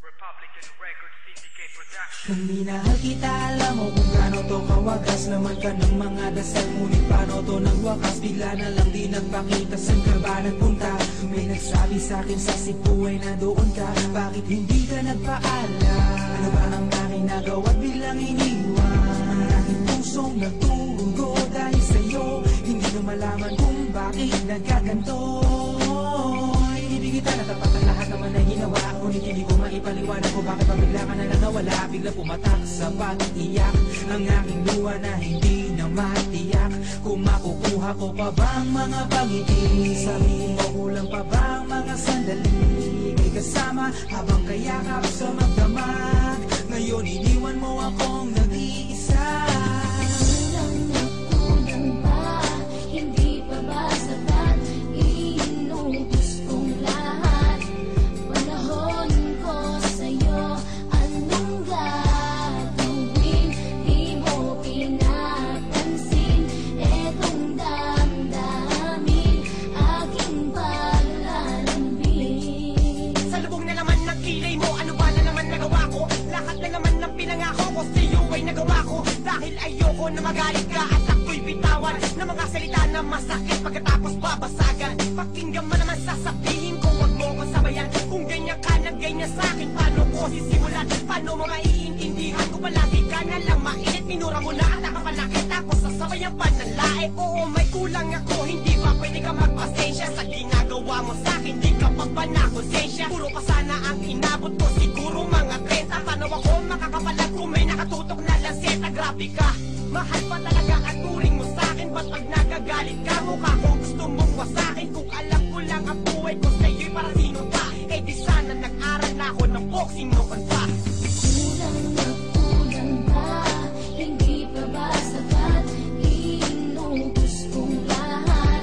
Republican Record Syndicate Production. Kung minahal kita, alam mo kung gaano to kawagas. Naman ka ng mga dasal, ngunit paano to nagwakas? Bigla na lang di nagpakita, saan ka ba nagpunta? May nagsabi sa'kin sa Cebu ay nandoon ka. Bakit hindi ka nagpaalam? Ano ba ang aking nagawa at biglang iniwan? Ang aking pusong nagtugo dahil sa'yo. Hindi na malaman kung bakit nagkaganto. Hindi kita natapat ang lahat naman na ginawa. Ngunit hindi ko maipaliwanag ko bakit pabigla ka na lang nawala. Bigla pumatak sa pag-iyak ang aking luha na hindi na matiyak. Kung makukuha ko pa bang mga pangiti? Sabihin mo kulang pa bang mga sandali? May kasama habang kayakap sa magdamag. Ngayon iniwan mo akong nag-iisa. Kulang pa, hindi pa ba sapat? Inubos kong lahat. Panahon ko sa'yo, anong gagawin? Di mo pinapansin etong damdamin, aking paglalambing. Sa lubong na naman ng kilay mo, ano ba na naman nagawa ko? Lahat na naman ng pinangako ko sa'yo ay nagawa ko. Dahil ayoko na magalit ka at ako'y bitawan ng mga salita na masakit pagkatapos babasagan. Pakinggan mo naman sasabihin ko, wag mo ko sabayan. Kung ganyan ka na ganyan sa'kin, paano ko sisimulan? Paano mo maiintindihan ko palagi ka na lang mainit? Minura mo na at nakapalaki tapos sasabayan pa ng lae. Oo, may kulang ako, hindi ba pwede ka magpasensya sa ginagawa mo sa'kin? Di ka pa ba na konsensya? Puro pa sana ang inabot ko, siguro mga 30. Paano ako makakapalag kung may nakatutok na lanseta? Grabe ka, mahal pa talaga ang turing mo sa'kin. Ba't pag nagagalit ka, mukha ko gusto mong wasakin? Kung alam ko lang ang buhay ko sa'yo'y para sino pa? Eh di sana nag-aral na ako ng boxing noon pa. Kulang pa, hindi pa ba sapat? Inubos kong lahat.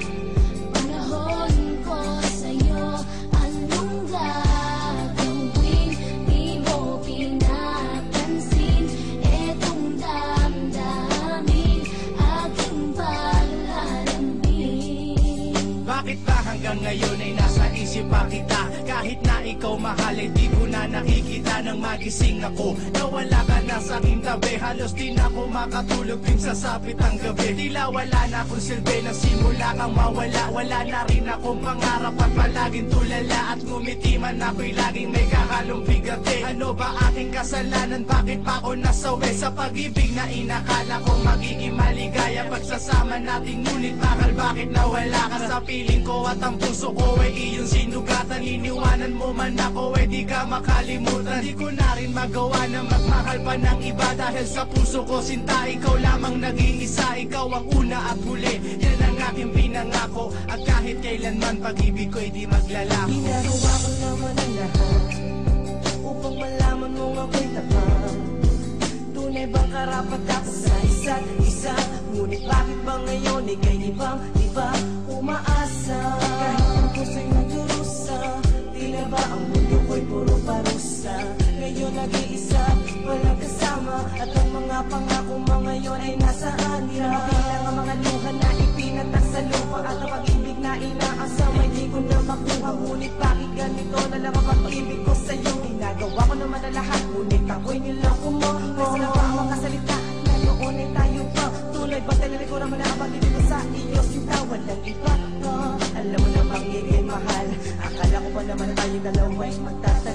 Panahon ko sa'yo, anong gagawin? Di mo pinapansin etong damdamin, aking paglalambing. Bakit ba hanggang ngayon ay nasa isip pa kita? Kahit na ikaw mahal, ay di ko na nakikita. Nang magising ako, nawala ka na sa aking tabi. Halos di na ako makatulog tuwing sasapit ang gabi. Tila wala na akong silbi, na simula kang mawala. Wala na rin akong pangarap at palaging tulala. At ngumiti man ako'y laging may kahalong bigati. Ano ba aking kasalanan? Bakit pa ako nasawi sa pag-ibig na inakala ko magiging maligaya? Pagsasama natin ngunit bakal bakit nawala ka sa piling ko? At ang puso ko ay iyong sinugatan. Iniwanan mo man ako, eh di ka makalimutan. Di ko na rin magawa na magmahal pa ng iba. Dahil sa puso ko sinta, ikaw lamang nag-iisa. Ikaw ang una at huli, yan ang aking pinangako. At kahit kailanman pag-ibig ko'y di maglalako. Ginagawa ko naman ang lahat upang malaman mong ako'y tapat. Tunay bang karapat ako sa isa't isa? Ngunit bakit ba ngayon ika'y di ba umaasa? Kahit ang puso'y nagdurusa, tila ba ang mundo ko'y puro parusa? Ngayon nag-iisa, walang kasama, at ang mga pangako mo ngayon ay nasaan? Di na mabilang ang mga luha na ipinatak sa lupa, at ang pag-ibig na inaasam ay di ko na makuha. Ngunit bakit ganito na lang ang pag-ibig ko sa'yo? Ginagawa ko naman na lahat, ngunit ako'y niloko mo. Kasi na ba ang mga salita na noon ay tayo pa? Tunay ba talaga ko naman na ang pag-ibig ko sa iyo? Sinta, walang iba. Alam mo na magiging mahal, akala ko pa naman tayo dalawa'y magtatagal.